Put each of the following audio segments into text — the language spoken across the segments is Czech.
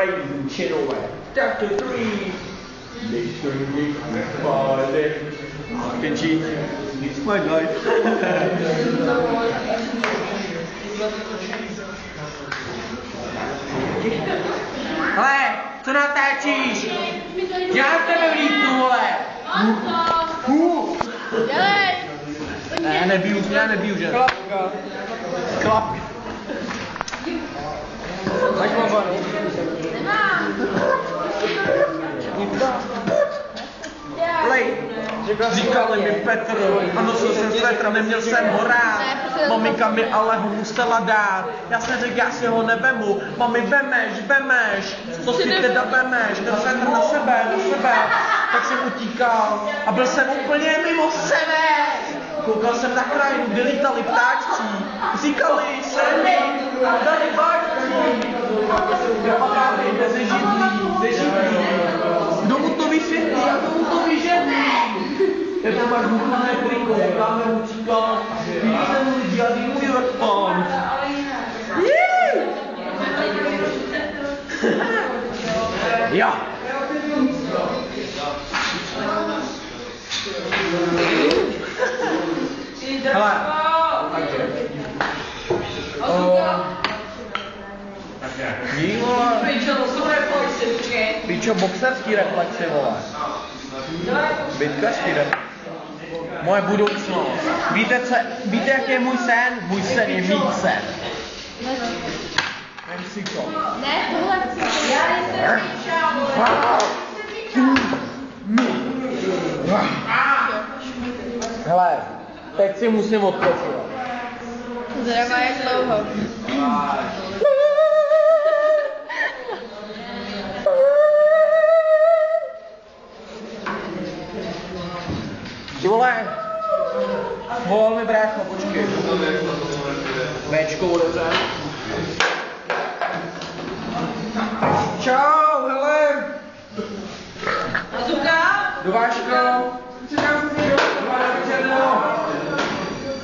ladies and gentlemen, Dr. Three. Kenji, it's my life. Hele, co natáčíš? Já tebe vlítnu, vole! Dělej! Ne, nebiju, že? Klapka. Máš mobaru? Nemám. Lej, říkali mi Petr, a nosil jsem svetr, neměl jsem ho rád. Maminka mi ale ho musela dát. Já jsem řekl, já si ho nevemu. Mami, vemeš, to si teda vemeš, ten svetr na sebe. Tak jsem utíkal a byl jsem úplně mimo sebe. Koukal jsem na krajinu, kde lítali ptáčci. Říkali se mi, dali ptáčci. Kamarády, ze židlí. Kdo mu to vysvětlí a kdo mu to vyžene? Jako máš buchané triko, dáme učíka, vidíte mu lidi a dý můj rotpon. Jo. Hele, takže. Píčo, boxerský reflexy, vole. Bitkařský reflexy. Moje budoucnost. Víte, jak je můj sen? Můj sen je mít sen. Vem si to. Ne, tohle chci. Já Hele, teď si musím odpočívat. Zdrava jak dlouho. Ty vole, volal mi brácho, počkej. Véčko odevřel. Čau, hele. Azuka? Dovážko.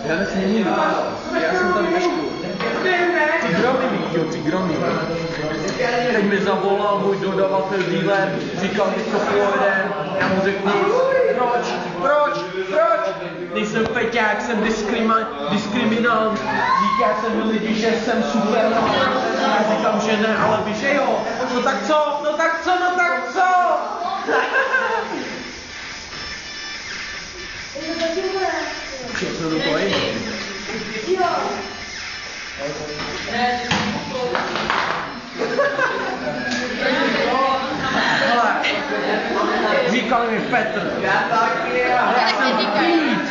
Já nesmím já jsem tady vešku. Ty gromy. Teď mi zavolal můj dodavatel dealer, říkal mi, co pojede. Já mu řeknu, proč? Nejsem peťák, jsem diskriminant. Říká se mi lidi, že jsem super. Já říkám, že ne, ale víš, že jo. No tak co? Co to je? Jo. Hele, říkal mi Petr, já jsem pít.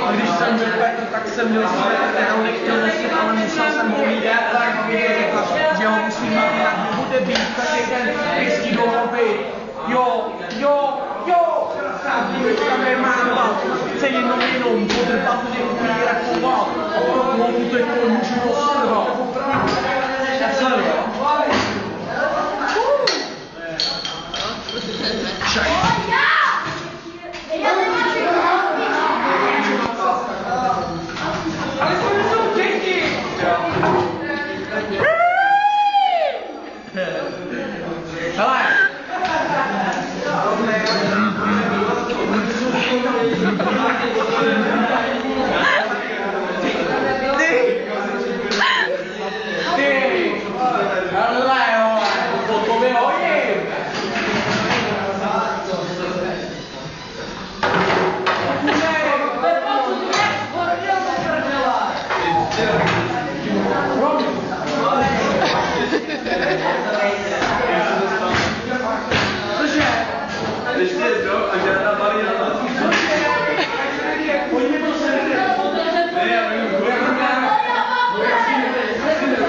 A když jsem byl Petr, tak jsem měl svetr, já ho nechtěl nosit, ale musel jsem ho mít. Tak mi řekla, že ho musím mít, jinak bude být každý den whisky do hlavy. Jo. Tam je máma, chce jenom podrbat mě upírachovat a proto mu teď můžu rozsrvat. Já jsem, ale to jsou děti! Hele! Ty! Hele, jo! Potom je hodím!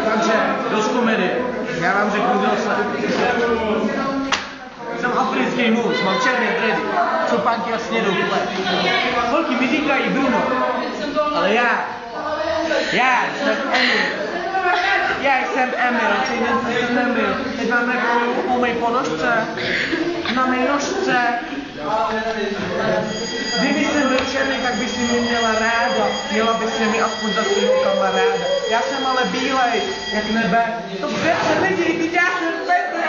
Takže, dost komedie. Já vám řeknu, kdo jsem africký muž, mám černé dredy, čopánky a snědouklé. Holky mi říkají Bruno, ale já jsem Emil, jsem Emil. Teď vám řeknu o mé ponožce, na mé nožce. Kdyby jsem byl černý, tak by si mě měla ráda, měla by si mi aspoň za svého kamaráda. Já jsem ale bílej, jak nebe. Dobře, lidi, vidíte, já jsem Petr.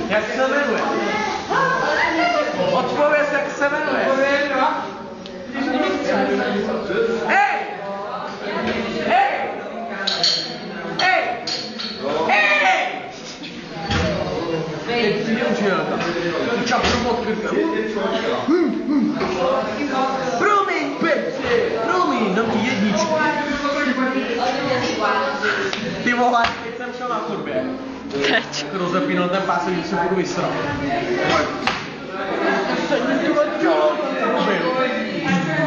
Jak se jmenuje? Odpověz, jak se jmenuje. Hej! Hej! Hej! Hej! Teď si neučilka. Tu čapru podkrkem. Promiň, Petře, promiň, dám ti jedničku. Ty vole, teď jsem šel na chodbě. Teď. Rozepínal ten pás, když se budu vysrat.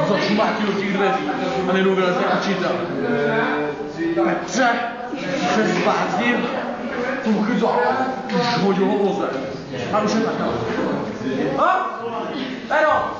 Zašmátil do těch dveří a nejednou vylezl učitel. Petře, se zbláznil, tu chyzal, už hodil ho vozem. A už je takhle. Pero!